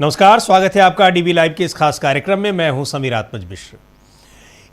नमस्कार, स्वागत है आपका डीबी लाइव के इस खास कार्यक्रम में। मैं हूं समीर आत्मज मिश्र।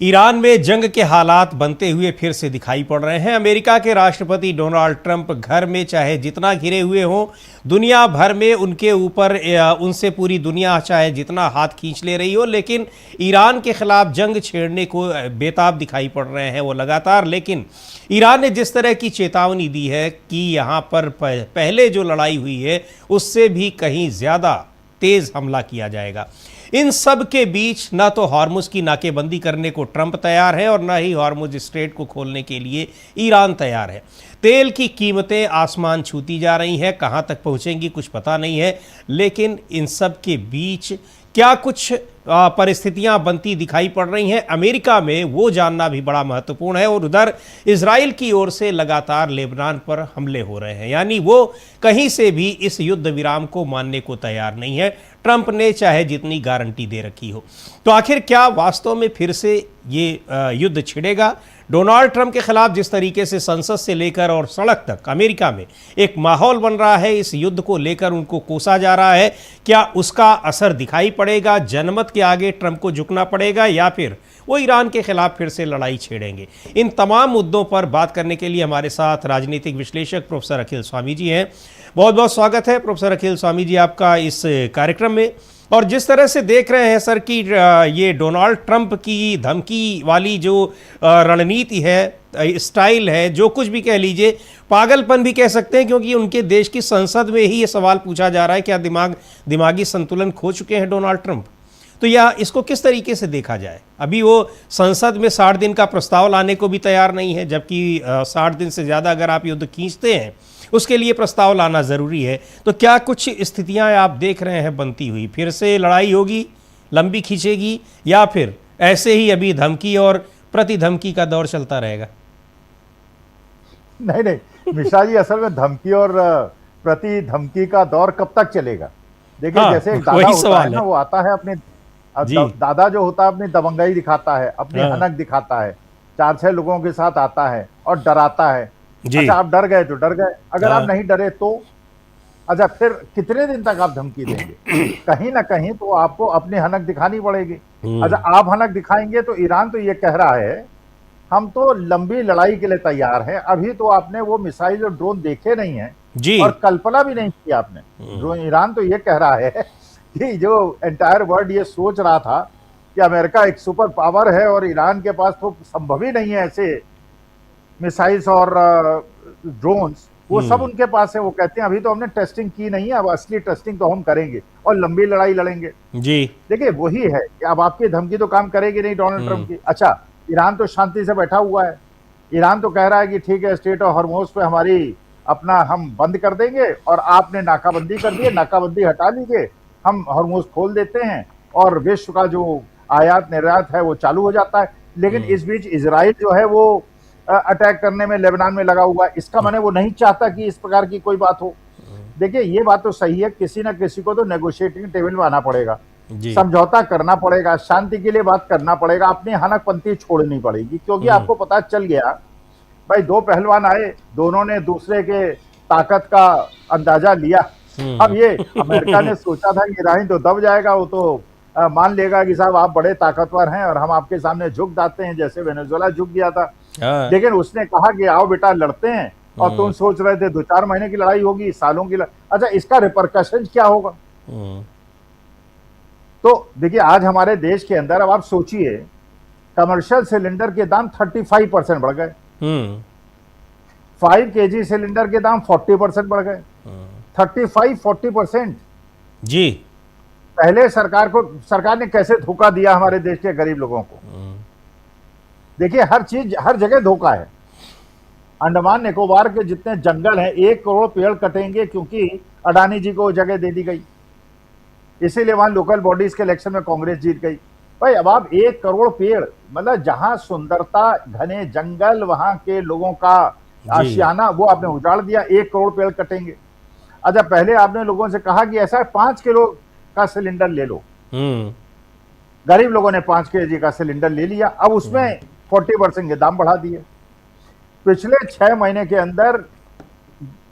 ईरान में जंग के हालात बनते हुए फिर से दिखाई पड़ रहे हैं। अमेरिका के राष्ट्रपति डोनाल्ड ट्रंप घर में चाहे जितना घिरे हुए हों, दुनिया भर में उनके ऊपर उनसे पूरी दुनिया चाहे जितना हाथ खींच ले रही हो, लेकिन ईरान के खिलाफ जंग छेड़ने को बेताब दिखाई पड़ रहे हैं वो लगातार। लेकिन ईरान ने जिस तरह की चेतावनी दी है कि यहाँ पर पहले जो लड़ाई हुई है उससे भी कहीं ज़्यादा तेज हमला किया जाएगा। इन सब के बीच ना तो हॉर्मुज की नाकेबंदी करने को ट्रंप तैयार है और ना ही हॉर्मुज स्ट्रेट को खोलने के लिए ईरान तैयार है। तेल की कीमतें आसमान छूती जा रही हैं, कहां तक पहुंचेंगी कुछ पता नहीं है। लेकिन इन सब के बीच क्या कुछ परिस्थितियां बनती दिखाई पड़ रही हैं अमेरिका में, वो जानना भी बड़ा महत्वपूर्ण है। और उधर इजराइल की ओर से लगातार लेबनान पर हमले हो रहे हैं, यानी वो कहीं से भी इस युद्ध विराम को मानने को तैयार नहीं है, ट्रंप ने चाहे जितनी गारंटी दे रखी हो। तो आखिर क्या वास्तव में फिर से ये युद्ध छिड़ेगा? डोनाल्ड ट्रंप के खिलाफ जिस तरीके से संसद से लेकर और सड़क तक अमेरिका में एक माहौल बन रहा है, इस युद्ध को लेकर उनको कोसा जा रहा है, क्या उसका असर दिखाई पड़ेगा? जनमत के आगे ट्रंप को झुकना पड़ेगा या फिर वो ईरान के खिलाफ फिर से लड़ाई छेड़ेंगे? इन तमाम मुद्दों पर बात करने के लिए हमारे साथ राजनीतिक विश्लेषक प्रोफेसर अखिल स्वामी जी हैं। बहुत बहुत स्वागत है प्रोफेसर अखिल स्वामी जी आपका इस कार्यक्रम में। और जिस तरह से देख रहे हैं सर कि ये डोनाल्ड ट्रंप की धमकी वाली जो रणनीति है, स्टाइल है, जो कुछ भी कह लीजिए, पागलपन भी कह सकते हैं, क्योंकि उनके देश की संसद में ही ये सवाल पूछा जा रहा है क्या दिमागी संतुलन खो चुके हैं डोनाल्ड ट्रंप? तो यह इसको किस तरीके से देखा जाए? अभी वो संसद में 60 दिन का प्रस्ताव लाने को भी तैयार नहीं है, जबकि 60 दिन से ज़्यादा अगर आप युद्ध खींचते हैं उसके लिए प्रस्ताव लाना ज़रूरी है। तो क्या कुछ स्थितियां आप देख रहे हैं बनती हुई? फिर से लड़ाई होगी, लंबी खींचेगी, या फिर ऐसे ही अभी धमकी और प्रति धमकी का दौर चलता रहेगा? नहीं मिश्रा जी, असल में धमकी और प्रति धमकी का दौर कब तक चलेगा? देखिए, हाँ, जैसे एक दादा होता है ना, वो आता है अपने दादा जो होता है अपनी दबंगई दिखाता है, अपनी हनक दिखाता है, 4-6 लोगों के साथ आता है और डराता है। अच्छा, आप डर गए तो डर गए, अगर आप नहीं डरे तो अच्छा फिर कितने दिन तक आप धमकी देंगे? कहीं ना कहीं तो आपको अपनी हनक दिखानी पड़ेगी। अच्छा, आप हनक दिखाएंगे तो ईरान तो ये कह रहा है हम तो लंबी लड़ाई के लिए तैयार हैं। अभी तो आपने वो मिसाइल और ड्रोन देखे नहीं है जी, और कल्पना भी नहीं की आपने। जो ईरान तो ये कह रहा है कि जो एंटायर वर्ल्ड ये सोच रहा था कि अमेरिका एक सुपर पावर है और ईरान के पास तो संभव ही नहीं है ऐसे मिसाइल्स और ड्रोन्स, वो सब उनके पास है। वो कहते हैं अभी तो हमने टेस्टिंग की नहीं है, अब असली टेस्टिंग तो हम करेंगे और लंबी लड़ाई लड़ेंगे। जी, देखिए, वही है कि अब आपकी धमकी तो काम करेगी नहीं डोनाल्ड ट्रंप की। अच्छा, ईरान तो शांति से बैठा हुआ है। ईरान तो कह रहा है कि ठीक है, स्ट्रेट ऑफ हॉर्मुज पे हमारी अपना हम बंद कर देंगे और आपने नाकाबंदी कर दी है, नाकाबंदी हटा लीजिए, हम हॉर्मुज खोल देते हैं और विश्व का जो आयात निर्यात है वो चालू हो जाता है। लेकिन इस बीच इजराइल जो है वो अटैक करने में लेबनान में लगा हुआ है। इसका माने वो नहीं चाहता कि इस प्रकार की कोई बात हो। देखिए, ये बात तो सही है, किसी ना किसी को तो नेगोशिएटिंग टेबल में आना पड़ेगा, समझौता करना पड़ेगा, शांति के लिए बात करना पड़ेगा, अपनी हनकपंथी छोड़नी पड़ेगी। क्योंकि आपको पता चल गया भाई, दो पहलवान आए, दोनों ने दूसरे के ताकत का अंदाजा लिया। अब ये अमेरिका ने सोचा था कि ईरान तो दब जाएगा, वो तो मान लेगा कि साहब आप बड़े ताकतवर हैं और हम आपके सामने झुक जाते हैं, जैसे वेनेजुएला झुक गया था। लेकिन उसने कहा कि आओ बेटा लड़ते हैं, और तुम सोच रहे थे 2-4 महीने की लड़ाई होगी, सालों की अच्छा, इसका रिपरकशन क्या होगा? तो देखिए, आज हमारे देश के अंदर अब आप सोचिए, कमर्शियल सिलेंडर के दाम 35% बढ़ गए, 5 kg सिलेंडर के दाम 40% बढ़ गए, 35-40% जी। पहले सरकार ने कैसे धोखा दिया हमारे देश के गरीब लोगों को? देखिए, हर चीज हर जगह धोखा है। अंडमान निकोबार के जितने जंगल हैं, 1 करोड़ पेड़ कटेंगे क्योंकि अडानी जी को जगह दे दी गई, इसीलिए वहां लोकल बॉडीज के इलेक्शन में कांग्रेस जीत गई। भाई, अब आप 1 करोड़ पेड़, मतलब जहां सुंदरता, घने जंगल, वहां के लोगों का आशियाना, वो आपने उजाड़ दिया। 1 करोड़ पेड़ कटेंगे। अच्छा, पहले आपने लोगों से कहा कि ऐसा 5 किलो का सिलेंडर ले लो, गरीब लोगों ने 5 kg का सिलेंडर ले लिया। अब उसमें 40% के दाम बढ़ा दिए पिछले 6 महीने के अंदर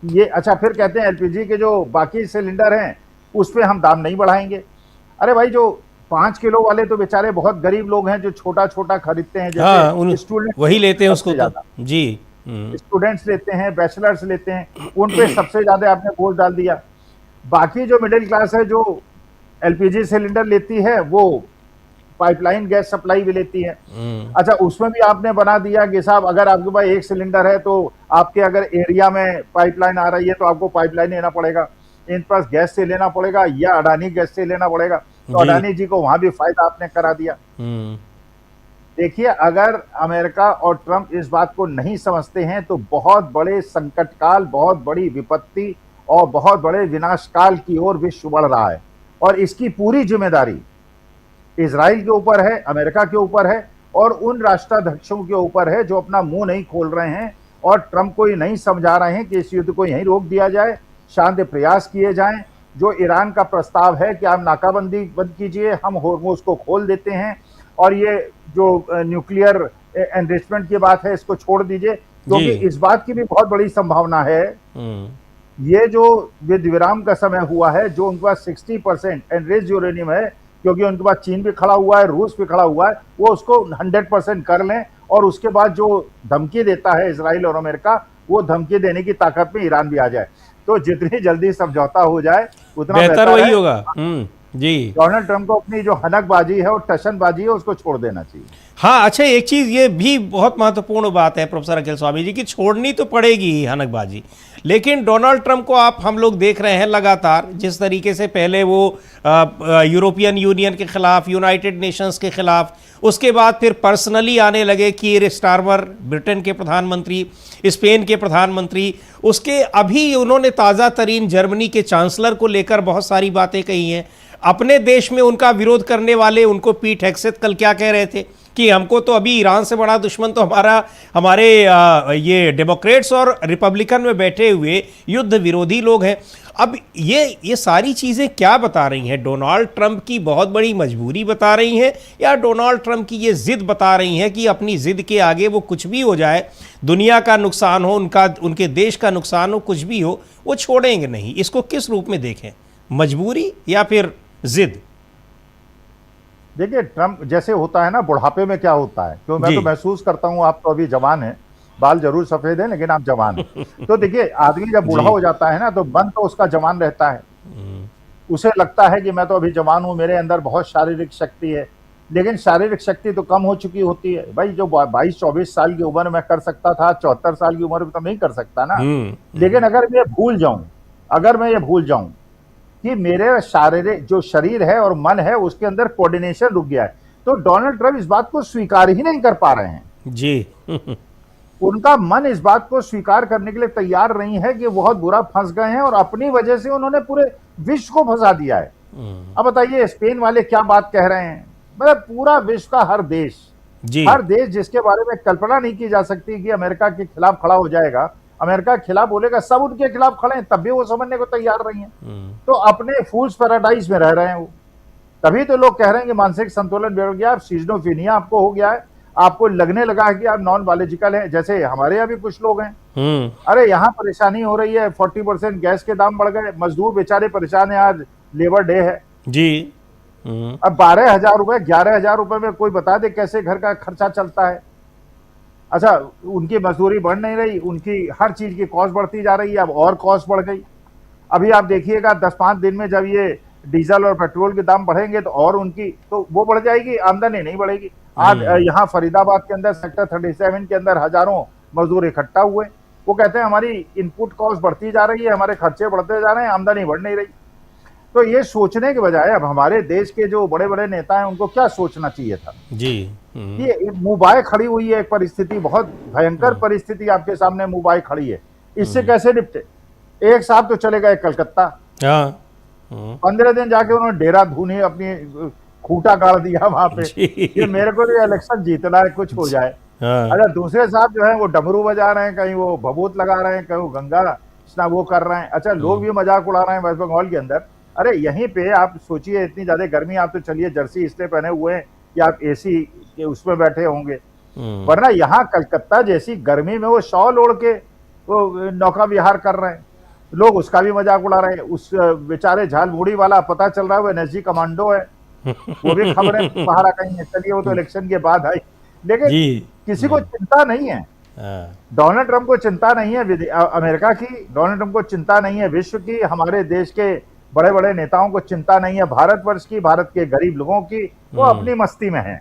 ये। अच्छा, फिर कहते हैं एलपीजी के जो बाकी सिलेंडर हैं उस पे हम दाम नहीं बढ़ाएंगे। अरे भाई, जो 5 किलो वाले तो बेचारे बहुत गरीब लोग हैं जो छोटा छोटा खरीदते हैं, हाँ, जैसे स्टूडेंट वही लेते हैं उसको सबसे तो। ज्यादा जी। स्टूडेंट्स लेते हैं, बैचलर्स लेते हैं, उन पे सबसे ज्यादा आपने बोझ डाल दिया। बाकी जो मिडिल क्लास है, जो एलपीजी सिलेंडर लेती है, वो पाइपलाइन गैस सप्लाई भी लेती है। अच्छा, उसमें भी आपने बना दिया कि साहब अगर आपके पास एक सिलेंडर है तो आपके अगर एरिया में पाइपलाइन आ रही है तो आपको पाइपलाइन लेना पड़ेगा, इन पास गैस से लेना पड़ेगा या अडानी गैस से लेना पड़ेगा। तो जी। अडानी जी को वहां भी फायदा आपने करा दिया। देखिए, अगर अमेरिका और ट्रंप इस बात को नहीं समझते हैं तो बहुत बड़े संकट काल, बहुत बड़ी विपत्ति और बहुत बड़े विनाश काल की ओर विश्व बढ़ रहा है। और इसकी पूरी जिम्मेदारी इजराइल के ऊपर है, अमेरिका के ऊपर है और उन राष्ट्राध्यक्षों के ऊपर है जो अपना मुंह नहीं खोल रहे हैं और ट्रंप को ये नहीं समझा रहे हैं कि इस युद्ध को यहीं रोक दिया जाए, शांति प्रयास किए जाएं। जो ईरान का प्रस्ताव है कि आप नाकाबंदी बंद कीजिए, हम होर्मुज को खोल देते हैं और ये जो न्यूक्लियर एनरिचमेंट की बात है इसको छोड़ दीजिए, क्योंकि इस बात की भी बहुत बड़ी संभावना है ये जो युद्ध विराम का समय हुआ है, जो उनके पास 60% एनरिच्ड यूरेनियम है, क्योंकि उनके पास चीन भी खड़ा हुआ है, रूस भी खड़ा हुआ है, वो उसको 100% कर लें और उसके बाद जो धमकी देता है इजराइल और अमेरिका, वो धमकी देने की ताकत में ईरान भी आ जाए। तो जितनी जल्दी समझौता हो जाए उतना बेहतर वही होगा। जी। डोनाल्ड ट्रंप को अपनी जो हनकबाजी है और टशनबाजी है उसको छोड़ देना चाहिए। हाँ, अच्छा, एक चीज़ ये भी बहुत महत्वपूर्ण बात है प्रोफेसर अखिल स्वामी जी की, छोड़नी तो पड़ेगी ही हनकबाजी, लेकिन डोनाल्ड ट्रंप को हम लोग देख रहे हैं लगातार जिस तरीके से पहले वो यूरोपियन यूनियन के खिलाफ, यूनाइटेड नेशंस के खिलाफ, उसके बाद फिर पर्सनली आने लगे कीर स्टारमर, ब्रिटेन के प्रधानमंत्री, स्पेन के प्रधानमंत्री, उसके अभी उन्होंने ताज़ा तरीन जर्मनी के चांसलर को लेकर बहुत सारी बातें कही हैं। अपने देश में उनका विरोध करने वाले उनको पीट हेगसेथ कल क्या कह रहे थे कि हमको तो अभी ईरान से बड़ा दुश्मन तो हमारे ये डेमोक्रेट्स और रिपब्लिकन में बैठे हुए युद्ध विरोधी लोग हैं। अब ये सारी चीज़ें क्या बता रही हैं? डोनाल्ड ट्रंप की बहुत बड़ी मजबूरी बता रही हैं या डोनाल्ड ट्रंप की ये जिद बता रही हैं कि अपनी जिद के आगे वो कुछ भी हो जाए, दुनिया का नुकसान हो, उनके देश का नुकसान हो, कुछ भी हो, वो छोड़ेंगे नहीं? इसको किस रूप में देखें, मजबूरी या फिर जिद? देखिए, ट्रंप जैसे होता है ना, बुढ़ापे में क्या होता है, क्यों मैं तो महसूस करता हूं, आप तो अभी जवान हैं, बाल जरूर सफेद हैं लेकिन आप जवान हैं। तो देखिए, आदमी जब बूढ़ा हो जाता है ना तो मन तो उसका जवान रहता है, उसे लगता है कि मैं तो अभी जवान हूं, मेरे अंदर बहुत शारीरिक शक्ति है, लेकिन शारीरिक शक्ति तो कम हो चुकी होती है। भाई, जो 22-24 साल की उम्र में कर सकता था, 74 साल की उम्र में तो नहीं कर सकता ना। लेकिन अगर मैं भूल जाऊं कि मेरे शारीरिक जो शरीर है और मन है उसके अंदर कोऑर्डिनेशन रुक गया है, तो डोनाल्ड ट्रंप इस बात को स्वीकार ही नहीं कर पा रहे हैं जी। उनका मन इस बात को स्वीकार करने के लिए तैयार नहीं है कि बहुत बुरा फंस गए हैं और अपनी वजह से उन्होंने पूरे विश्व को फंसा दिया है। अब बताइए, स्पेन वाले क्या बात कह रहे हैं, मतलब पूरा विश्व का हर देश जिसके बारे में कल्पना नहीं की जा सकती कि अमेरिका के खिलाफ खड़ा हो जाएगा, अमेरिका के खिलाप बोलेगा, सब उनके खिलाफ खड़े हैं, तब भी वो समझने को तैयार नहीं है। तो अपने फूल्स पैराडाइज में रह रहे हैं वो। तभी तो लोग कह रहे हैं कि मानसिक संतुलन बिगड़ गया, आप सिजोफ्रेनिया आपको हो गया है, आपको लगने लगा है कि आप नॉन बायोलॉजिकल हैं, जैसे हमारे यहाँ भी कुछ लोग हैं। अरे, यहाँ परेशानी हो रही है, 40% गैस के दाम बढ़ गए, मजदूर बेचारे परेशान है, आज लेबर डे है जी। अब 12,000 रुपए, 11,000 रुपए में कोई बता दे कैसे घर का खर्चा चलता है। अच्छा, उनकी मजदूरी बढ़ नहीं रही, उनकी हर चीज की कॉस्ट बढ़ती जा रही है, अब और कॉस्ट बढ़ गई। अभी आप देखिएगा 10-5 दिन में जब ये डीजल और पेट्रोल के दाम बढ़ेंगे तो और उनकी तो वो बढ़ जाएगी, आमदनी नहीं बढ़ेगी। आज यहाँ फरीदाबाद के अंदर सेक्टर 37 के अंदर हजारों मजदूर इकट्ठा हुए, वो कहते हैं हमारी इनपुट कॉस्ट बढ़ती जा रही है, हमारे खर्चे बढ़ते जा रहे हैं, आमदनी बढ़ नहीं रही। तो ये सोचने के बजाय अब हमारे देश के जो बड़े बड़े नेता हैं उनको क्या सोचना चाहिए था जी। ये मुंह खड़ी हुई है एक परिस्थिति, बहुत भयंकर परिस्थिति आपके सामने मुंह खड़ी है, इससे कैसे निपटे? एक साहब तो चले गए कलकत्ता, 15 दिन जाके उन्होंने देहरादून ही अपनी खूंटा गाड़ दिया वहां पे कि मेरे को भी इलेक्शन जीतना है, कुछ हो जाए। अच्छा, दूसरे साहब जो है वो डमरू बजा रहे हैं, कहीं वो भभूत लगा रहे हैं, कहीं वो गंगा स्नान वो कर रहे हैं। अच्छा, लोग भी मजाक उड़ा रहे हैं वेस्ट बंगाल के अंदर। अरे, यहीं पे आप सोचिए, इतनी ज्यादा गर्मी, आप तो चलिए जर्सी इसलिए पहने हुए हैं कि आप एसी के उसमें बैठे होंगे, वरना यहाँ कलकत्ता जैसी गर्मी में वो शॉल ओढ़ के वो नौका विहार कर रहे हैं। लोग उसका भी मजाक उड़ा रहे हैं। उस बेचारे झालमुड़ी वाला पता चल रहा है वो एनएसजी कमांडो है, वो भी खबरें बाहर आ गई हैं। चलिए वो तो इलेक्शन के बाद आई, लेकिन जी। किसी को चिंता नहीं है। हाँ। डोनाल्ड ट्रंप को चिंता नहीं है अमेरिका की, डोनाल्ड ट्रंप को चिंता नहीं है विश्व की, हमारे देश के बड़े बड़े नेताओं को चिंता नहीं है भारतवर्ष की, भारत के गरीब लोगों की। वो अपनी मस्ती में है।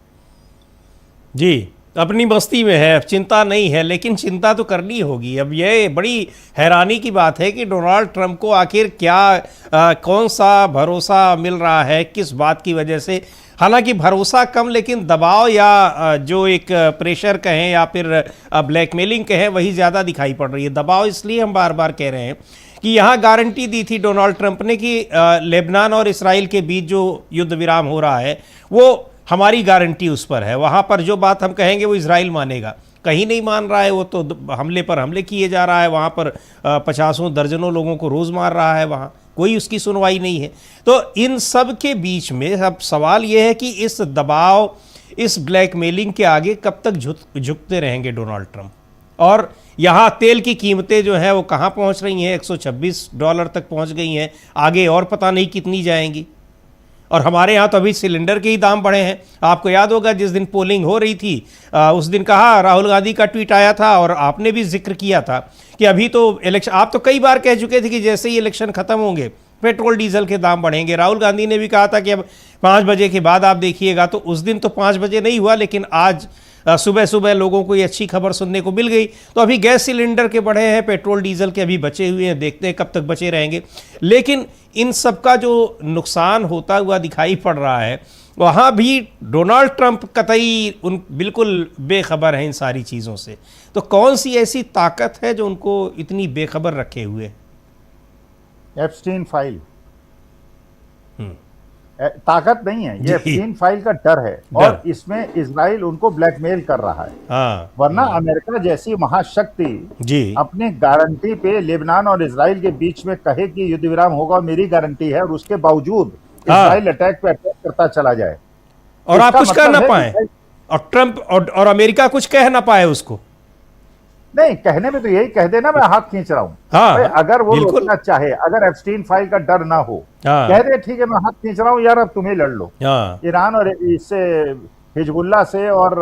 जी, अपनी मस्ती में है, अब चिंता नहीं है, लेकिन चिंता तो करनी होगी। अब ये बड़ी हैरानी की बात है कि डोनाल्ड ट्रंप को आखिर क्या कौन सा भरोसा मिल रहा है, किस बात की वजह से। हालांकि भरोसा कम, लेकिन दबाव या जो एक प्रेशर कहें या फिर ब्लैकमेलिंग कहें, वही ज़्यादा दिखाई पड़ रही है। दबाव इसलिए हम बार बार कह रहे हैं कि यहाँ गारंटी दी थी डोनाल्ड ट्रंप ने कि लेबनान और इसराइल के बीच जो युद्ध विराम हो रहा है वो हमारी गारंटी उस पर है। वहाँ पर जो बात हम कहेंगे वो इजराइल मानेगा, कहीं नहीं मान रहा है। वो तो हमले पर हमले किए जा रहा है, वहाँ पर पचासों दर्जनों लोगों को रोज़ मार रहा है, वहाँ कोई उसकी सुनवाई नहीं है। तो इन सब के बीच में अब सवाल ये है कि इस दबाव, इस ब्लैकमेलिंग के आगे कब तक झुकते रहेंगे डोनाल्ड ट्रंप। और यहाँ तेल की कीमतें जो हैं वो कहाँ पहुँच रही हैं, $126 तक पहुँच गई हैं, आगे और पता नहीं कितनी जाएंगी। और हमारे यहाँ तो अभी सिलेंडर के ही दाम बढ़े हैं। आपको याद होगा जिस दिन पोलिंग हो रही थी उस दिन कहा, राहुल गांधी का ट्वीट आया था और आपने भी जिक्र किया था कि अभी तो इलेक्शन, आप तो कई बार कह चुके थे कि जैसे ही इलेक्शन खत्म होंगे पेट्रोल डीजल के दाम बढ़ेंगे। राहुल गांधी ने भी कहा था कि अब 5 बजे के बाद आप देखिएगा। तो उस दिन तो 5 बजे नहीं हुआ, लेकिन आज सुबह सुबह लोगों को ये अच्छी खबर सुनने को मिल गई। तो अभी गैस सिलेंडर के बढ़े हैं, पेट्रोल डीजल के अभी बचे हुए हैं, देखते हैं कब तक बचे रहेंगे। लेकिन इन सब का जो नुकसान होता हुआ दिखाई पड़ रहा है, वहाँ भी डोनाल्ड ट्रंप कतई बिल्कुल बेखबर हैं इन सारी चीज़ों से। तो कौन सी ऐसी ताकत है जो उनको इतनी बेखबर रखे हुए? एप्स्टीन फाइल ताकत नहीं है, ये एप्स्टीन फाइल का डर है। और इसमें इजराइल उनको ब्लैकमेल कर रहा है। हाँ। वरना अमेरिका जैसी महाशक्ति जी अपनी गारंटी पे लेबनान और इजराइल के बीच में कहे कि युद्ध विराम होगा, मेरी गारंटी है, और उसके बावजूद इजराइल अटैक पे अटैक करता चला जाए और आप कुछ कह ना पाए, और ट्रंप और अमेरिका कुछ कह ना पाए उसको। नहीं, कहने में तो यही कह देना मैं हाथ खींच रहा हूं। हाँ, अगर वो रोकना चाहे, अगर एप्स्टीन फाइल का डर ना हो, कह दे ठीक है मैं हाथ खींच रहा हूं यार, अब तुम्हें लड़ लो। ईरान और इससे हिजबुल्ला से और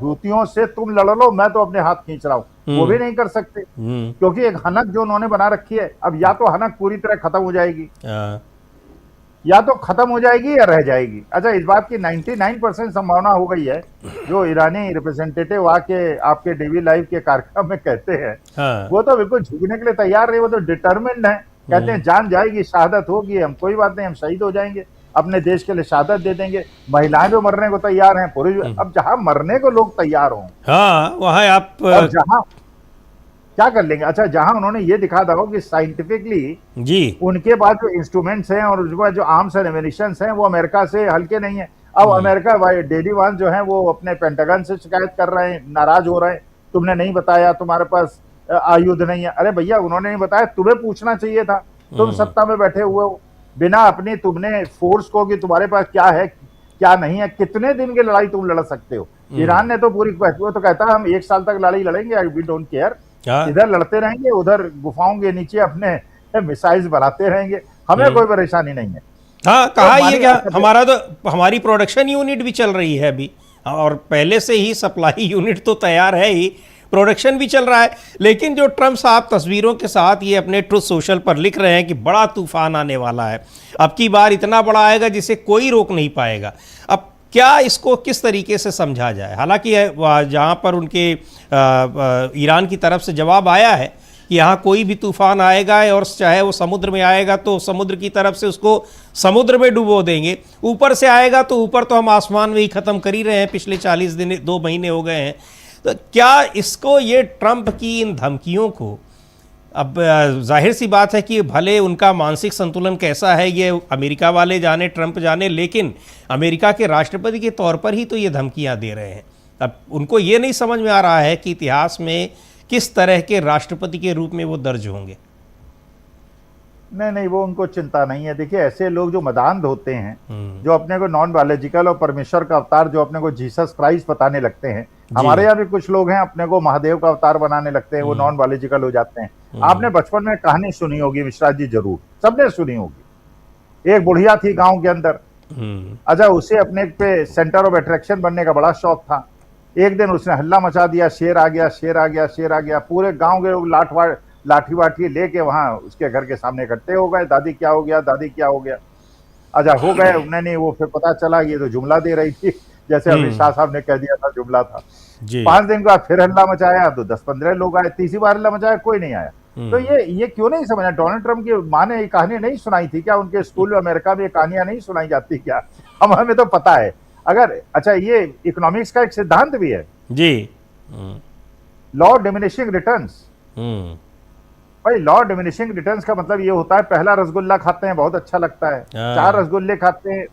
हुतियों से तुम लड़ लो, मैं तो अपने हाथ खींच रहा हूं। वो भी नहीं कर सकते, क्योंकि एक हनक जो उन्होंने बना रखी है, अब या तो हनक पूरी तरह खत्म हो जाएगी, या तो खत्म हो जाएगी या रह जाएगी। अच्छा, इस बात की 99% संभावना हो गई है। जो ईरानी रिप्रेजेंटेटिव आके आपके डीवी लाइव के कार्यक्रम में कहते हैं, वो तो बिल्कुल झुकने के लिए तैयार नहीं, वो तो डिटर्मिन्ड है। कहते हैं जान जाएगी, शहादत होगी, हम कोई बात नहीं, हम शहीद हो जाएंगे, अपने देश के लिए शहादत दे देंगे। महिलाएं भी मरने को तैयार हैं, पुरुष। अब जहां मरने को लोग तैयार हों, वहां आप जहां क्या कर लेंगे। अच्छा, जहां उन्होंने ये दिखा था कि साइंटिफिकली जी उनके पास जो इंस्ट्रूमेंट्स हैं और उनके पास जो आर्म्स एंड एमिनिशंस हैं वो अमेरिका से हल्के नहीं है। अब अमेरिका डेली वन जो है वो अपने पेंटागन से शिकायत कर रहे हैं, नाराज हो रहे हैं, तुमने नहीं बताया, तुम्हारे पास आयुध नहीं है। अरे भैया, उन्होंने नहीं बताया, तुम्हें पूछना चाहिए था। तुम सत्ता में बैठे हुए हो, बिना अपनी तुमने फोर्स को कि तुम्हारे पास क्या है क्या नहीं है, कितने दिन की लड़ाई तुम लड़ सकते हो। ईरान ने तो पूरी, वो तो कहता है हम 1 साल तक लड़ाई लड़ेंगे, वी डोंट केयर, इधर लड़ते रहेंगे, उधर गुफाओं के नीचे अपने मिसाइल्स बनाते रहेंगे, हमें कोई परेशानी नहीं है। हाँ, कहा ये क्या, हमारा तो हमारी प्रोडक्शन यूनिट भी चल रही है अभी, और पहले से ही सप्लाई यूनिट तो तैयार है ही, प्रोडक्शन भी चल रहा है। लेकिन जो ट्रंप साहब तस्वीरों के साथ ये अपने ट्रुथ सोशल पर लिख रहे हैं कि बड़ा तूफान आने वाला है, अब की बार इतना बड़ा आएगा जिसे कोई रोक नहीं पाएगा। अब क्या इसको किस तरीके से समझा जाए? हालांकि जहाँ पर उनके ईरान की तरफ से जवाब आया है कि यहाँ कोई भी तूफान आएगा और चाहे वो समुद्र में आएगा तो समुद्र की तरफ से उसको समुद्र में डुबो देंगे, ऊपर से आएगा तो ऊपर तो हम आसमान में ही ख़त्म कर ही रहे हैं, पिछले 40 दिन 2 महीने हो गए हैं। तो क्या इसको, ये ट्रंप की इन धमकियों को, अब जाहिर सी बात है कि भले उनका मानसिक संतुलन कैसा है ये अमेरिका वाले जाने, ट्रंप जाने, लेकिन अमेरिका के राष्ट्रपति के तौर पर ही तो ये धमकियां दे रहे हैं। अब उनको ये नहीं समझ में आ रहा है कि इतिहास में किस तरह के राष्ट्रपति के रूप में वो दर्ज होंगे। नहीं, वो उनको चिंता नहीं है। देखिए, ऐसे लोग जो मदांध होते हैं, जो अपने को नॉन बायोलॉजिकल और परमेश्वर का अवतार, जो अपने को जीसस क्राइस्ट बताने लगते हैं, हमारे यहाँ भी कुछ लोग हैं अपने को महादेव का अवतार बनाने लगते हैं, वो नॉन बायोलॉजिकल हो जाते हैं। आपने बचपन में कहानी सुनी होगी मिश्रा जी, जरूर सबने सुनी होगी। एक बुढ़िया थी गांव के अंदर। अच्छा, उसे अपने पे सेंटर ऑफ अट्रैक्शन बनने का बड़ा शौक था। एक दिन उसने हल्ला मचा दिया, शेर आ गया, शेर आ गया, शेर आ गया। पूरे गांव के लोग लाठी वाठी लेके वहां उसके घर के सामने इकट्ठे हो गए। दादी क्या हो गया, दादी क्या हो गया। अच्छा, हो गए उन्होंने, वो फिर पता चला ये तो जुमला दे रही थी, जैसे अमित शाह साहब ने कह दिया था जुमला था। 5 दिन के बाद फिर हल्ला मचाया तो 10-15 लोग आए। तीसरी बार हल्ला मचाया, कोई नहीं आया। तो ये क्यों नहीं समझा? डोनाल्ड ट्रंप की माँ ने ये कहानी नहीं सुनाई थी क्या? उनके स्कूल में अमेरिका में कहानियां नहीं सुनाई जाती क्या? हमें तो पता है। अगर अच्छा, ये इकोनॉमिक्स का एक सिद्धांत भी है जी, लॉ ऑफ डिमिनिशिंग रिटर्न्स। भाई, लॉ ऑफ डिमिनिशिंग रिटर्न्स का मतलब ये होता है, पहला रसगुल्ला खाते हैं बहुत अच्छा लगता है, 4 रसगुल्ले खाते हैं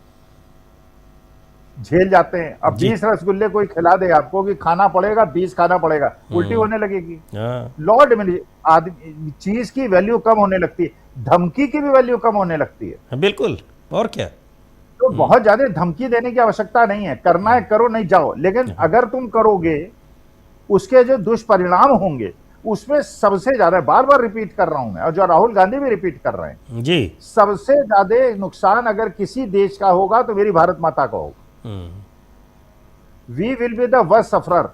झेल जाते हैं। अब 20 रसगुल्ले कोई खिला दे आपको कि खाना पड़ेगा, 20 खाना पड़ेगा, उल्टी होने लगेगी। लॉ ऑफ डिमिनिशिंग, आदमी चीज की वैल्यू कम होने लगती है, धमकी की भी वैल्यू कम होने लगती है। बिल्कुल, और क्या। तो बहुत ज्यादा धमकी देने की आवश्यकता नहीं है, करना है करो, नहीं जाओ। लेकिन अगर तुम करोगे, उसके जो दुष्परिणाम होंगे उसमें सबसे ज्यादा, बार बार रिपीट कर रहा हूं मैं, और जो राहुल गांधी भी रिपीट कर रहे हैं जी, सबसे ज्यादा नुकसान अगर किसी देश का होगा तो मेरी भारत माता का होगा। We will be the worst sufferer.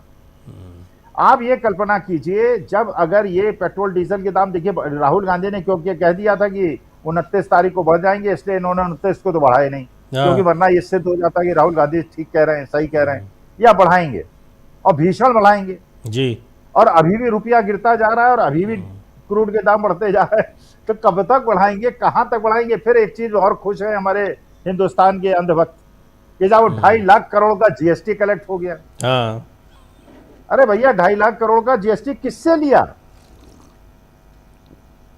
आप ये कल्पना कीजिए, जब अगर ये पेट्रोल डीजल के दाम, देखिए राहुल गांधी ने क्योंकि कह दिया था कि 29 तारीख को बढ़ जाएंगे, इसलिए इन्होंने 29 को तो बढ़ाए नहीं, क्योंकि वरना इससे तो हो जाता कि राहुल गांधी ठीक कह रहे हैं, सही कह रहे हैं, या बढ़ाएंगे और भीषण बढ़ाएंगे जी। और अभी भी रुपया गिरता जा रहा है और अभी भी क्रूड के दाम बढ़ते जा रहे हैं। तो कब तक बढ़ाएंगे, कहां तक बढ़ाएंगे? फिर एक चीज और खुश है हमारे हिंदुस्तान के अंधभक्त कि जब 2.5 लाख करोड़ का जीएसटी कलेक्ट हो गया। अरे भैया, 2.5 लाख करोड़ का जीएसटी किससे लिया?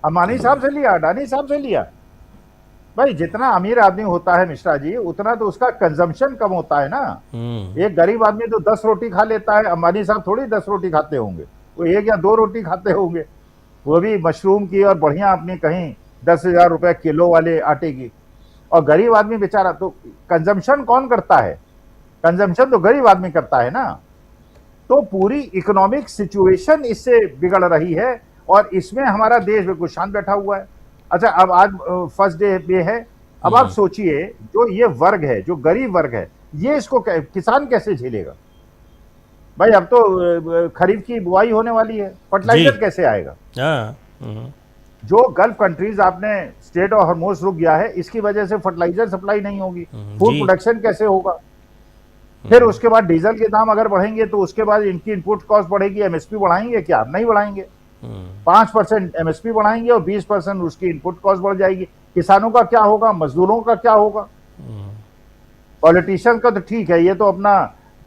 अंबानी साहब से लिया, अडानी साहब से लिया। भाई, जितना अमीर आदमी होता है मिश्रा जी, उतना तो उसका कंजम्पशन कम होता है ना। एक गरीब आदमी तो 10 रोटी खा लेता है, अंबानी साहब थोड़ी 10 रोटी खाते होंगे, वो 1 या 2 रोटी खाते होंगे, वो भी मशरूम की और बढ़िया अपनी कहीं 10,000 रुपए किलो वाले आटे की। और गरीब आदमी बेचारा, तो कंजम्पशन कौन करता है? कंजम्पशन तो गरीब आदमी करता है ना। तो पूरी इकोनॉमिक सिचुएशन इससे बिगड़ रही है और इसमें हमारा देश बिल्कुल शांत बैठा हुआ है। अच्छा, अब आज फर्स्ट डे है। अब आप सोचिए, जो ये वर्ग है, जो गरीब वर्ग है, ये इसको किसान कैसे झेलेगा? भाई, अब तो खरीफ की बुआई होने वाली है, फर्टिलाइजर कैसे आएगा? जो गल्फ कंट्रीज आपने स्टेट ऑफ हॉर्मोज रुक गया है, इसकी वजह से फर्टिलाइजर सप्लाई नहीं होगी, फूड प्रोडक्शन कैसे होगा? फिर उसके बाद डीजल के दाम अगर बढ़ेंगे तो उसके बाद इनकी इनपुट कॉस्ट बढ़ेगी। एमएसपी बढ़ाएंगे क्या? नहीं बढ़ाएंगे। 5% एमएसपी बढ़ाएंगे और 20% उसकी इनपुट कॉस्ट बढ़ जाएगी। किसानों का क्या होगा? मजदूरों का क्या होगा? पॉलिटिशियन का तो ठीक है, ये तो अपना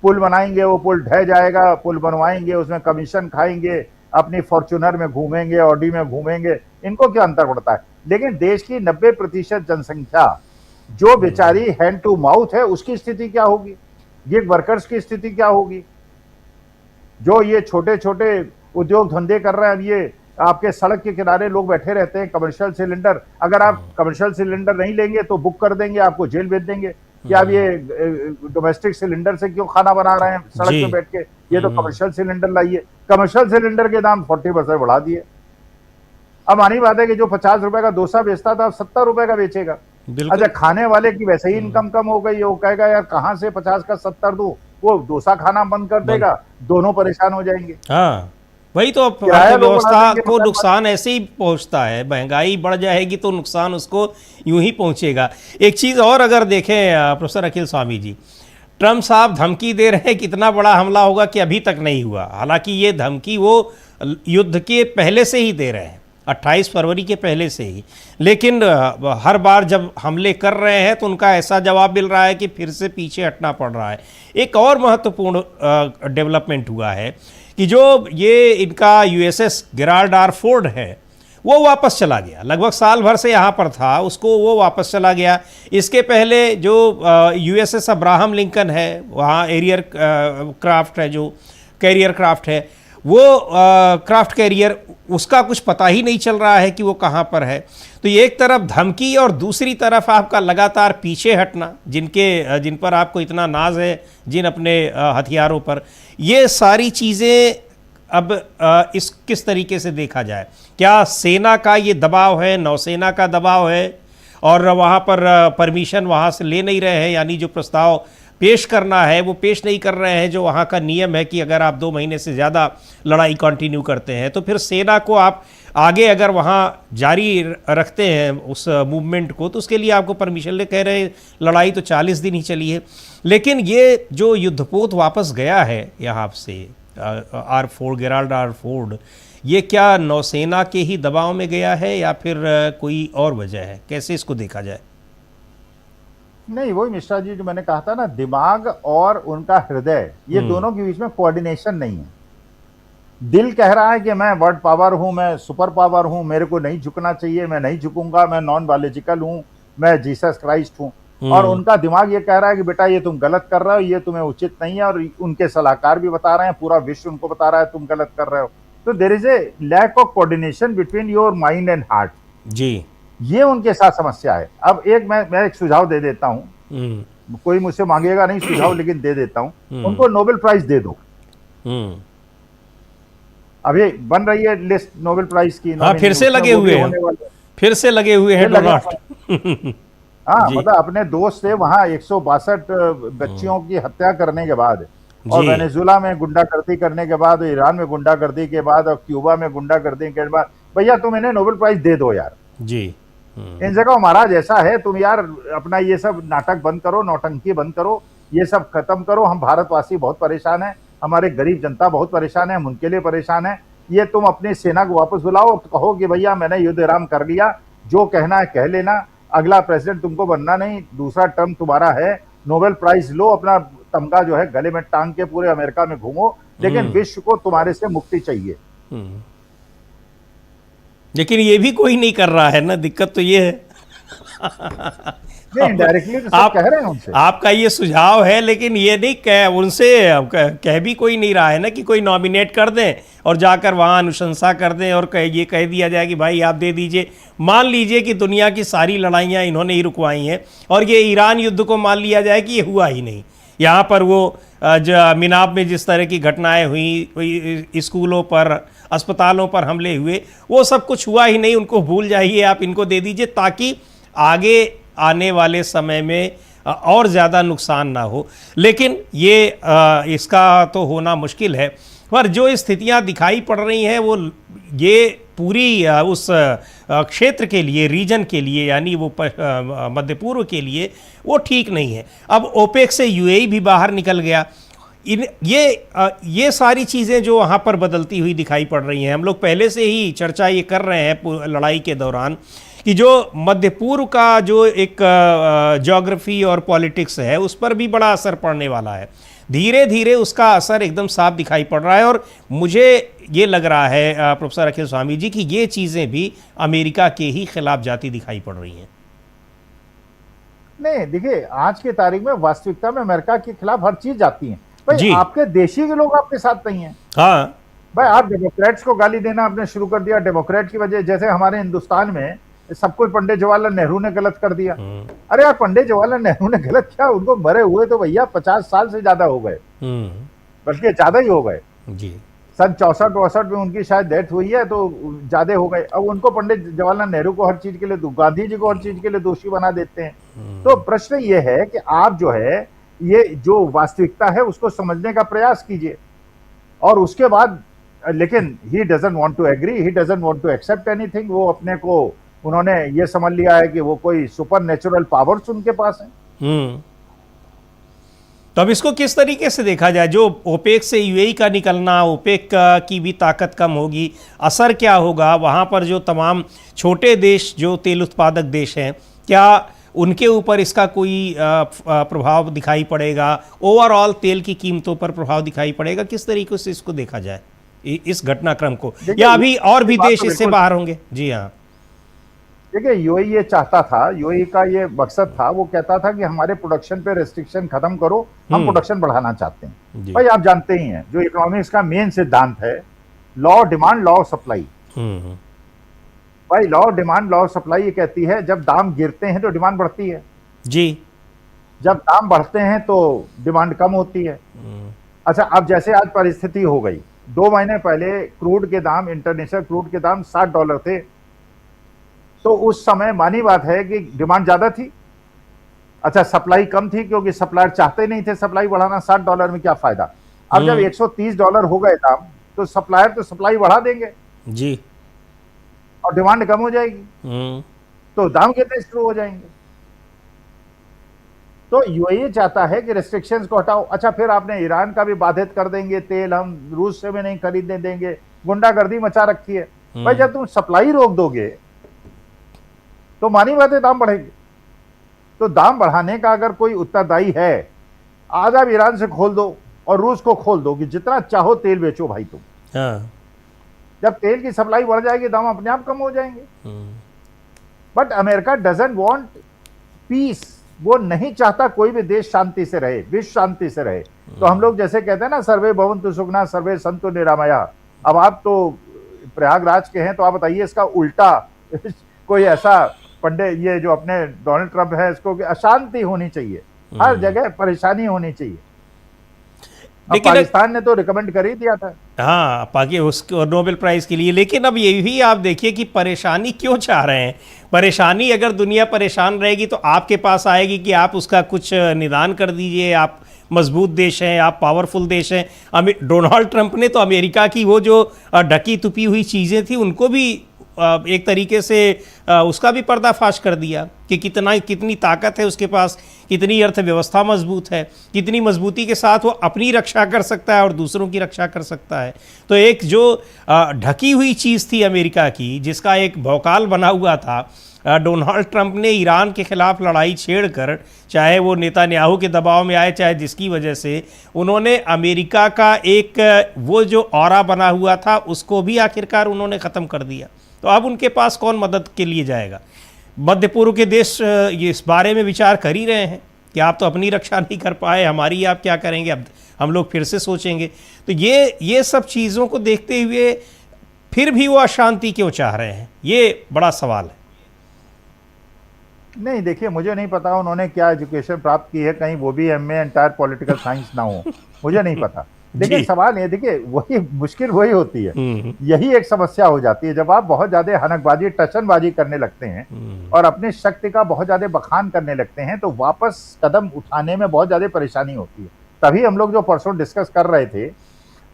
पुल बनाएंगे, वो पुल ढह जाएगा, पुल बनवाएंगे, उसमें कमीशन खाएंगे, अपनी फॉर्च्यूनर में घूमेंगे, ऑडी में घूमेंगे, इनको क्या अंतर पड़ता है? लेकिन देश की 90% जनसंख्या जो बेचारी हैंड टू माउथ है, उसकी स्थिति क्या होगी? गिग वर्कर्स की स्थिति क्या होगी? जो ये छोटे छोटे उद्योग धंधे कर रहे हैं, अब ये आपके सड़क के किनारे लोग बैठे रहते हैं, कमर्शियल सिलेंडर, अगर आप कमर्शियल सिलेंडर नहीं लेंगे तो बुक कर देंगे, आपको जेल भेज देंगे कि आप ये डोमेस्टिक सिलेंडर से क्यों खाना बना रहे हैं सड़क पे बैठ के, ये तो कमर्शियल सिलेंडर लाइए। कमर्शियल सिलेंडर के दाम 40% बढ़ा दिए। अब आनी बात है कि जो 50 रुपए का डोसा बेचता था, 70 रुपए का बेचेगा। अच्छा, खाने वाले की वैसे ही इनकम कम हो गई, वो कहेगा यार कहां से 50 का 70 दूं, वो डोसा खाना बंद कर देगा, दोनों परेशान हो जाएंगे। हाँ, वही तो अर्थव्यवस्था को नुकसान ऐसे ही पहुंचता है। महंगाई बढ़ जाएगी तो नुकसान उसको यूं ही पहुंचेगा। एक चीज़ और अगर देखें प्रोफेसर अखिल स्वामी जी, ट्रम्प साहब धमकी दे रहे हैं कितना बड़ा हमला होगा कि अभी तक नहीं हुआ। हालांकि ये धमकी वो युद्ध के पहले से ही दे रहे हैं, 28 फरवरी के पहले से ही, लेकिन हर बार जब हमले कर रहे हैं तो उनका ऐसा जवाब मिल रहा है कि फिर से पीछे हटना पड़ रहा है। एक और महत्वपूर्ण डेवलपमेंट हुआ है कि जो ये इनका यूएसएस गेराल्ड आर फोर्ड है वो वापस चला गया। लगभग साल भर से यहाँ पर था, उसको वो वापस चला गया। इसके पहले जो यूएसएस अब्राहम लिंकन है, वहाँ एरियर क्राफ्ट है, जो कैरियर क्राफ्ट है, वो क्राफ्ट कैरियर, उसका कुछ पता ही नहीं चल रहा है कि वो कहाँ पर है। तो ये एक तरफ धमकी और दूसरी तरफ आपका लगातार पीछे हटना, जिन पर आपको इतना नाज है, जिन अपने हथियारों पर, ये सारी चीज़ें अब इस किस तरीके से देखा जाए? क्या सेना का ये दबाव है, नौसेना का दबाव है, और वहाँ पर परमिशन वहाँ से ले नहीं रहे हैं, यानी जो प्रस्ताव पेश करना है वो पेश नहीं कर रहे हैं, जो वहाँ का नियम है कि अगर आप 2 महीने से ज़्यादा लड़ाई कंटिन्यू करते हैं तो फिर सेना को आप आगे अगर वहाँ जारी रखते हैं उस मूवमेंट को, तो उसके लिए आपको परमिशन ले, कह रहे हैं लड़ाई तो 40 दिन ही चली है। लेकिन ये जो युद्धपोत वापस गया है यहाँ से, R4 गेराल्ड R4, ये क्या नौसेना के ही दबाव में गया है या फिर कोई और वजह है? कैसे इसको देखा जाए? नहीं, वही मिश्रा जी जो मैंने कहा था ना, दिमाग और उनका हृदय, ये दोनों के बीच में कोऑर्डिनेशन नहीं है। दिल कह रहा है कि मैं वर्ल्ड पावर हूं, मैं सुपर पावर हूं, मेरे को नहीं झुकना चाहिए, मैं नहीं झुकूंगा, मैं नॉन बायोलॉजिकल हूं, मैं जीसस क्राइस्ट हूं। और उनका दिमाग ये कह रहा है कि बेटा ये तुम गलत कर रहे हो, ये तुम्हें उचित नहीं है, और उनके सलाहकार भी बता रहे हैं, पूरा विश्व उनको बता रहा है तुम गलत कर रहे हो। तो there is a lack of coordination between your mind and heart जी, ये उनके साथ समस्या है। अब मैं एक सुझाव दे देता हूं, कोई मुझसे मांगेगा नहीं सुझाव, लेकिन दे देता हूं, उनको नोबेल प्राइज दे दो। अभी बन रही है लिस्ट नोबेल प्राइज की। हाँ, फिर से लगे हुए हैं, फिर से लगे हुए हैं डोनाल्ड। हाँ, मतलब अपने दोस्त से वहां 162 बच्चियों की हत्या करने के बाद, और वेनेजुला में गुंडागर्दी करने के बाद, ईरान में गुंडागर्दी के बाद, और क्यूबा में गुंडागर्दी के बाद, भैया तुम इन्हें नोबेल प्राइज दे दो यार जी। इन जगह महाराज ऐसा है, तुम यार अपना ये सब नाटक बंद करो, नौटंकी बंद करो, ये सब खत्म करो। हम भारतवासी बहुत परेशान हैं, हमारे गरीब जनता बहुत परेशान है, हम उनके लिए परेशान है। ये तुम अपनी सेना को वापस बुलाओ, कहो कि भैया मैंने युद्ध विराम कर लिया, जो कहना है कह लेना, अगला प्रेसिडेंट तुमको बनना नहीं, दूसरा टर्म तुम्हारा है, नोबेल प्राइज लो, अपना तमगा जो है गले में टांग के पूरे अमेरिका में घूमो, लेकिन विश्व को तुम्हारे से मुक्ति चाहिए। लेकिन ये भी कोई नहीं कर रहा है ना, दिक्कत तो ये है। डायरेक्टली तो सब कह रहे हैं उनसे, आपका ये सुझाव है, लेकिन ये नहीं कह उनसे कह भी कोई नहीं रहा है ना कि कोई नॉमिनेट कर दें और जाकर वहाँ अनुशंसा कर दें और ये कह दिया जाए कि भाई आप दे दीजिए। मान लीजिए कि दुनिया की सारी लड़ाइयाँ इन्होंने ही रुकवाई हैं और ये ईरान युद्ध को मान लिया जाए कि ये हुआ ही नहीं। यहाँ पर वो जो मिनाब में जिस तरह की घटनाएं हुई, स्कूलों पर, अस्पतालों पर हमले हुए, वो सब कुछ हुआ ही नहीं, उनको भूल जाइए, आप इनको दे दीजिए ताकि आगे आने वाले समय में और ज़्यादा नुकसान ना हो। लेकिन ये इसका तो होना मुश्किल है। पर जो स्थितियां दिखाई पड़ रही हैं वो ये पूरी उस क्षेत्र के लिए, रीजन के लिए, यानी वो मध्य पूर्व के लिए वो ठीक नहीं है। अब ओपेक से यूएई भी बाहर निकल गया। ये सारी चीज़ें जो वहाँ पर बदलती हुई दिखाई पड़ रही हैं, हम लोग पहले से ही चर्चा ये कर रहे हैं लड़ाई के दौरान कि जो मध्य पूर्व का जो एक ज्योग्राफी और पॉलिटिक्स है उस पर भी बड़ा असर पड़ने वाला है। धीरे धीरे उसका असर एकदम साफ दिखाई पड़ रहा है और मुझे ये लग रहा है प्रोफेसर अखिल स्वामी जी कि ये चीज़ें भी अमेरिका के ही खिलाफ जाती दिखाई पड़ रही हैं। नहीं, देखिए आज की तारीख में वास्तविकता में अमेरिका के खिलाफ हर चीज जाती है। भाई आपके देशी के लोग आपके साथ नहीं है। हाँ भाई, आप डेमोक्रेट्स को गाली देना आपने शुरू कर दिया। डेमोक्रेट की वजह, जैसे हमारे हिंदुस्तान में सब कुछ पंडित जवाहरलाल नेहरू ने गलत कर दिया। अरे यार, पंडित जवाहरलाल नेहरू ने गलत किया, उनको मरे हुए तो भैया 50 साल से ज्यादा हो गए, बल्कि ज्यादा ही हो गए जी। सन 64-62 में उनकी शायद डेथ हुई है, तो ज्यादा हो गए। अब उनको पंडित जवाहरलाल नेहरू को हर चीज के लिए, गांधी जी को हर चीज के लिए दोषी बना देते हैं। तो प्रश्न ये है कि आप जो है ये जो वास्तविकता है उसको समझने का प्रयास कीजिए, और उसके बाद, लेकिन he doesn't want to agree, he doesn't want to accept anything. वो अपने को, उन्होंने ये समझ लिया है कि वो कोई सुपर नेचुरल पावर्स उनके पास हैं। तो अब इसको किस तरीके से देखा जाए? जो ओपेक से यूएई का निकलना, ओपेक की भी ताकत कम होगी, असर क्या होगा वहाँ पर? जो तमाम छोटे देश, जो तेल उत्पादक देश हैं, क्या उनके ऊपर इसका कोई प्रभाव दिखाई पड़ेगा? ओवरऑल तेल की कीमतों पर प्रभाव दिखाई पड़ेगा? किस तरीके से इसको देखा जाए, इस घटनाक्रम को? या अभी और भी देश इससे बाहर होंगे? जी हाँ, देखिए, यूएई ये चाहता था, यूएई का ये मकसद था, वो कहता था कि हमारे प्रोडक्शन पे रेस्ट्रिक्शन खत्म करो, हम प्रोडक्शन बढ़ाना चाहते हैं। भाई आप जानते ही हैं, जो इकोनॉमिक्स का मेन सिद्धांत है लॉ डिमांड लॉ सप्लाई। हम्म। भाई लॉ डिमांड लॉ सप्लाई ये कहती है जब दाम गिरते हैं तो डिमांड बढ़ती है, जी। जब दाम बढ़ते हैं तो डिमांड कम होती है। अच्छा, अब जैसे आज परिस्थिति हो गई, 2 महीने पहले क्रूड के दाम, इंटरनेशनल क्रूड के दाम $60 थे, तो उस समय मानी बात है कि डिमांड ज्यादा थी। अच्छा, सप्लाई कम थी क्योंकि सप्लायर चाहते नहीं थे सप्लाई बढ़ाना, $60 में क्या फायदा। अब जब $130 हो गए दाम, तो सप्लायर तो सप्लाई बढ़ा देंगे जी। और डिमांड कम हो जाएगी, तो दाम गिरने शुरू हो जाएंगे। तो यूएई चाहता है कि रेस्ट्रिक्शंस को हटाओ। अच्छा, फिर आपने ईरान का भी बाधित कर देंगे, तेल हम रूस से भी नहीं खरीदने देंगे, गुंडागर्दी मचा रखी है। भाई जब तुम सप्लाई रोक दोगे तो मानी बात है दाम बढ़ेंगे। तो दाम बढ़ाने का अगर कोई उत्तरदायी है, आज आप ईरान से खोल दो और रूस को खोल दो कि जितना चाहो तेल बेचो भाई तुम। हाँ। जब तेल की सप्लाई बढ़ जाएगी दाम अपने आप कम हो जाएंगे। But America doesn't want piece, वो नहीं चाहता कोई भी देश शांति से रहे, विश्व शांति से रहे। तो हम लोग जैसे कहते हैं ना, सर्वे भवन्तु सुखिनः सर्वे सन्तु निरामया। अब आप तो प्रयागराज के हैं, तो आप बताइए इसका उल्टा कोई ऐसा पंडित, ये जो अपने डोनाल्ड ट्रंप है, इसको अशांति होनी चाहिए, हर जगह परेशानी होनी चाहिए। पाकिस्तान ने तो रिकमेंड कर ही दिया था। हाँ, उसको नोबेल प्राइज के लिए। लेकिन अब ये भी आप देखिए कि परेशानी क्यों चाह रहे हैं। परेशानी, अगर दुनिया परेशान रहेगी तो आपके पास आएगी कि आप उसका कुछ निदान कर दीजिए। आप मजबूत देश हैं, आप पावरफुल देश हैं। डोनाल्ड ट्रंप ने तो अमेरिका की वो जो ढकी तुपी हुई चीज़ें थी उनको भी एक तरीके से उसका भी पर्दाफाश कर दिया कि कितनी ताकत है उसके पास, कितनी अर्थव्यवस्था मजबूत है, कितनी मजबूती के साथ वो अपनी रक्षा कर सकता है और दूसरों की रक्षा कर सकता है। तो एक जो ढकी हुई चीज़ थी अमेरिका की, जिसका एक भौकाल बना हुआ था, डोनाल्ड ट्रंप ने ईरान के खिलाफ लड़ाई छेड़कर, चाहे वो नेतान्याहू के दबाव में आए, चाहे जिसकी वजह से, उन्होंने अमेरिका का एक वो जो ऑरा बना हुआ था उसको भी आखिरकार उन्होंने ख़त्म कर दिया। तो अब उनके पास कौन मदद के लिए जाएगा। मध्य पूर्व के देश ये इस बारे में विचार कर ही रहे हैं कि आप तो अपनी रक्षा नहीं कर पाए, हमारी आप क्या करेंगे, अब हम लोग फिर से सोचेंगे। तो ये सब चीज़ों को देखते हुए फिर भी वो अशांति क्यों चाह रहे हैं, ये बड़ा सवाल है। नहीं, देखिए, मुझे नहीं पता उन्होंने क्या एजुकेशन प्राप्त की है, कहीं वो भी एमए एंटायर पॉलिटिकल साइंस ना हो, मुझे नहीं पता। देखिए सवाल ये, देखिए वही मुश्किल वही होती है, यही एक समस्या हो जाती है जब आप बहुत ज्यादा हनकबाजी, टचनबाजी करने लगते हैं और अपनी शक्ति का बहुत ज्यादा बखान करने लगते हैं, तो वापस कदम उठाने में बहुत ज्यादा परेशानी होती है। तभी हम लोग जो परसों डिस्कस कर रहे थे,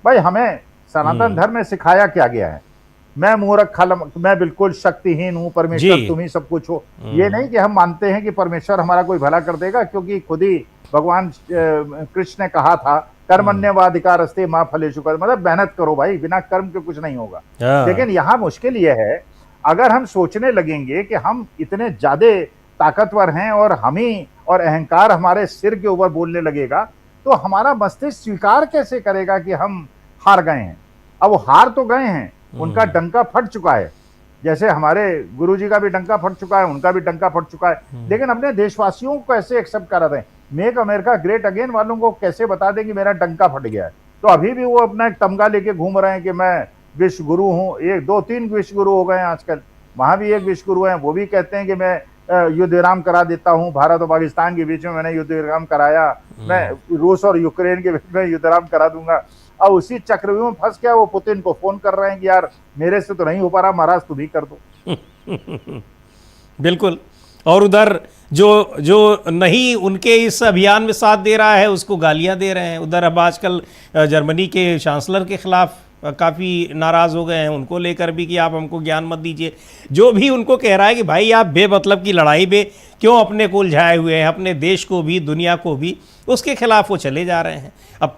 भाई हमें सनातन धर्म में सिखाया क्या गया है, मैं मूर्ख खलम, मैं बिल्कुल शक्तिहीन हूं, परमेश्वर तुम ही सब कुछ हो। ये नहीं कि हम मानते हैं कि परमेश्वर हमारा कोई भला कर देगा, क्योंकि खुद ही भगवान कृष्ण ने कहा था, कर्मण्येवाधिकारस्ते मा फलेषु कर्म, मतलब मेहनत करो भाई, बिना कर्म के कुछ नहीं होगा। लेकिन यहाँ मुश्किल यह है, अगर हम सोचने लगेंगे कि हम इतने ज्यादा ताकतवर हैं और हम ही, और अहंकार हमारे सिर के ऊपर बोलने लगेगा, तो हमारा मस्तिष्क स्वीकार कैसे करेगा कि हम हार गए हैं। अब वो हार तो गए हैं, उनका डंका फट चुका है, जैसे हमारे गुरुजी का भी डंका फट चुका है, उनका भी डंका फट चुका है। लेकिन अपने देशवासियों को कैसे एक्सेप्ट करा दें, मेक अमेरिका ग्रेट अगेन वालों को कैसे बता दें कि मेरा डंका फट गया है। तो अभी भी वो अपना एक तमगा लेके घूम रहे हैं कि मैं विश्व गुरु हूँ। एक 2-3 विश्व गुरु हो गए हैं आजकल, वहां भी एक विश्व गुरु हैं, वो भी कहते हैं कि मैं युद्ध विराम करा देता हूँ, भारत और पाकिस्तान के बीच में मैंने युद्ध विराम कराया, मैं रूस और यूक्रेन के बीच में युद्ध विराम करा दूंगा। और उसी चक्रव्यूह में फंस गया, वो पुतिन को फोन कर रहे हैं कि यार मेरे से तो नहीं हो पा रहा, महाराज तुम ही कर दो। बिल्कुल। और उधर जो नहीं उनके इस अभियान में साथ दे रहा है उसको गालियां दे रहे हैं। उधर अब आजकल जर्मनी के चांसलर के खिलाफ काफ़ी नाराज़ हो गए हैं, उनको लेकर भी कि आप हमको ज्ञान मत दीजिए। जो भी उनको कह रहा है कि भाई आप बेमतलब की लड़ाई में क्यों अपने को उलझाए हुए हैं, अपने देश को भी, दुनिया को भी, उसके खिलाफ वो चले जा रहे हैं। अब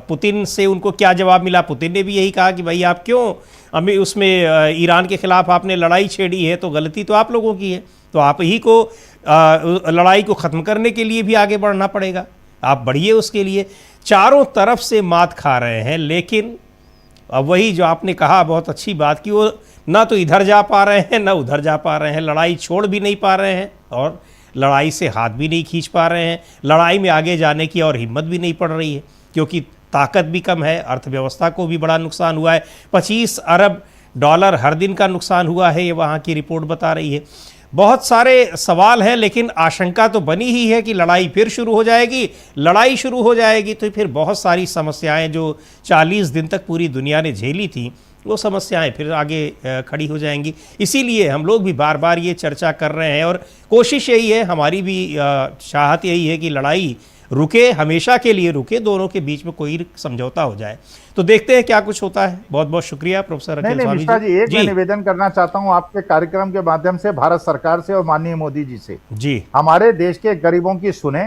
पुतिन से उनको क्या जवाब मिला, पुतिन ने भी यही कहा कि भाई आप क्यों हमें उसमें ईरान के खिलाफ आपने लड़ाई छेड़ी है, तो गलती तो आप लोगों की है, तो आप ही को लड़ाई को ख़त्म करने के लिए भी आगे बढ़ना पड़ेगा, आप बढ़िए उसके लिए। चारों तरफ से मात खा रहे हैं। लेकिन अब वही जो आपने कहा, बहुत अच्छी बात कि वो ना तो इधर जा पा रहे हैं ना उधर जा पा रहे हैं, लड़ाई छोड़ भी नहीं पा रहे हैं और लड़ाई से हाथ भी नहीं खींच पा रहे हैं, लड़ाई में आगे जाने की और हिम्मत भी नहीं पड़ रही है, क्योंकि ताकत भी कम है, अर्थव्यवस्था को भी बड़ा नुकसान हुआ है। 25 अरब डॉलर हर दिन का नुकसान हुआ है, ये वहाँ की रिपोर्ट बता रही है। बहुत सारे सवाल हैं, लेकिन आशंका तो बनी ही है कि लड़ाई फिर शुरू हो जाएगी। लड़ाई शुरू हो जाएगी तो फिर बहुत सारी समस्याएं जो 40 दिन तक पूरी दुनिया ने झेली थी, वो समस्याएं फिर आगे खड़ी हो जाएंगी। इसीलिए हम लोग भी बार बार ये चर्चा कर रहे हैं और कोशिश यही है, हमारी भी चाहत यही है कि लड़ाई रुके, हमेशा के लिए रुके, दोनों के बीच में कोई समझौता हो जाए। तो देखते हैं क्या कुछ होता है। बहुत बहुत शुक्रिया प्रोफेसर अखिल स्वामी मिश्रा जी, एक मैं निवेदन करना चाहता हूं आपके कार्यक्रम के माध्यम से भारत सरकार से और माननीय मोदी जी से। जी, हमारे देश के गरीबों की सुने,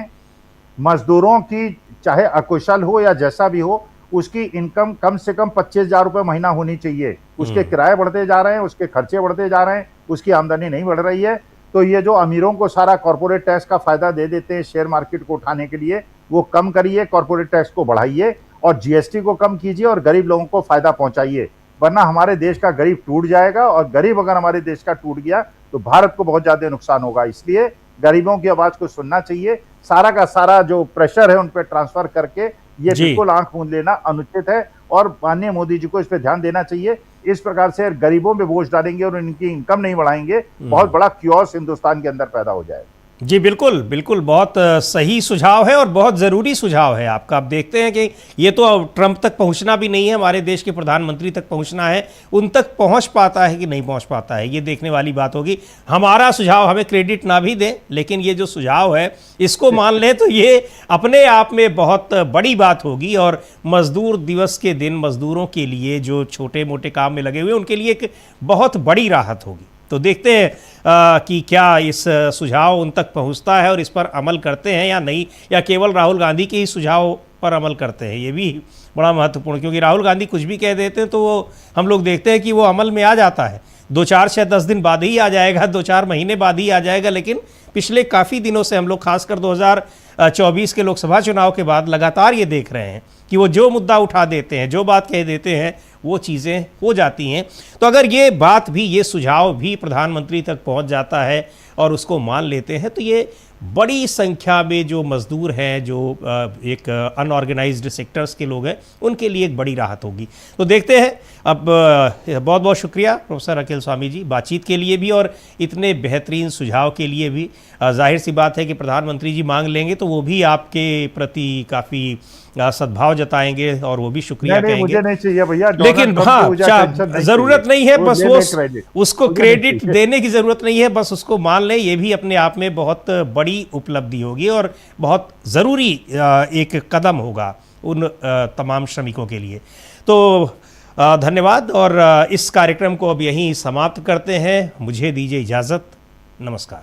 मजदूरों की चाहे अकुशल हो या जैसा भी हो, उसकी इनकम कम से कम 25,000 रुपए महीना होनी चाहिए। उसके किराए बढ़ते जा रहे हैं, उसके खर्चे बढ़ते जा रहे हैं, उसकी आमदनी नहीं बढ़ रही है। तो ये जो अमीरों को सारा कॉर्पोरेट टैक्स का फायदा दे देते हैं शेयर मार्केट को उठाने के लिए, वो कम करिए, कॉर्पोरेट टैक्स को बढ़ाइए और जीएसटी को कम कीजिए और गरीब लोगों को फायदा पहुंचाइए। वरना हमारे देश का गरीब टूट जाएगा और गरीब अगर हमारे देश का टूट गया तो भारत को बहुत ज्यादा नुकसान होगा। इसलिए गरीबों की आवाज को सुनना चाहिए। सारा का सारा जो प्रेशर है उन पर ट्रांसफर करके ये बिल्कुल आंख मूंद लेना अनुचित है और माननीय मोदी जी को इस पर ध्यान देना चाहिए। इस प्रकार से गरीबों पे बोझ डालेंगे और इनकी इनकम नहीं बढ़ाएंगे, बहुत बड़ा क्योस हिंदुस्तान के अंदर पैदा हो जाएगा। जी बिल्कुल बिल्कुल, बहुत सही सुझाव है और बहुत ज़रूरी सुझाव है आपका। आप देखते हैं कि ये तो ट्रंप तक पहुंचना भी नहीं है, हमारे देश के प्रधानमंत्री तक पहुंचना है। उन तक पहुंच पाता है कि नहीं पहुंच पाता है, ये देखने वाली बात होगी। हमारा सुझाव, हमें क्रेडिट ना भी दें, लेकिन ये जो सुझाव है इसको मान लें तो ये अपने आप में बहुत बड़ी बात होगी। और मजदूर दिवस के दिन मजदूरों के लिए, जो छोटे मोटे काम में लगे हुए, उनके लिए एक बहुत बड़ी राहत होगी। तो देखते हैं कि क्या इस सुझाव उन तक पहुंचता है और इस पर अमल करते हैं या नहीं, या केवल राहुल गांधी के ही सुझाव पर अमल करते हैं। ये भी बड़ा महत्वपूर्ण, क्योंकि राहुल गांधी कुछ भी कह देते हैं तो वो हम लोग देखते हैं कि वो अमल में आ जाता है। 2-4-6-10 दिन बाद ही आ जाएगा, 2-4 महीने बाद ही आ जाएगा। लेकिन पिछले काफ़ी दिनों से हम लोग, खासकर 2024 के लोकसभा चुनाव के बाद लगातार ये देख रहे हैं कि वो जो मुद्दा उठा देते हैं, जो बात कह देते हैं, वो चीज़ें हो जाती हैं। तो अगर ये बात भी, ये सुझाव भी प्रधानमंत्री तक पहुंच जाता है और उसको मान लेते हैं, तो ये बड़ी संख्या में जो मजदूर हैं, जो एक अनऑर्गेनाइज्ड सेक्टर्स के लोग हैं, उनके लिए एक बड़ी राहत होगी। तो देखते हैं। अब बहुत बहुत शुक्रिया प्रोफेसर अखिल स्वामी जी, बातचीत के लिए भी और इतने बेहतरीन सुझाव के लिए भी। जाहिर सी बात है कि प्रधानमंत्री जी मांग लेंगे तो वो भी आपके प्रति काफ़ी सद्भाव जताएंगे और वो भी शुक्रिया कहेंगे। मुझे नहीं चाहिए भैया, लेकिन हाँ, ज़रूरत नहीं है, बस वो उसको क्रेडिट देने की ज़रूरत नहीं है, बस उसको मान लें। ये भी अपने आप में बहुत बड़ी उपलब्धि होगी और बहुत ज़रूरी एक कदम होगा उन तमाम श्रमिकों के लिए। तो धन्यवाद, और इस कार्यक्रम को अब यहीं समाप्त करते हैं। मुझे दीजिए इजाज़त। नमस्कार।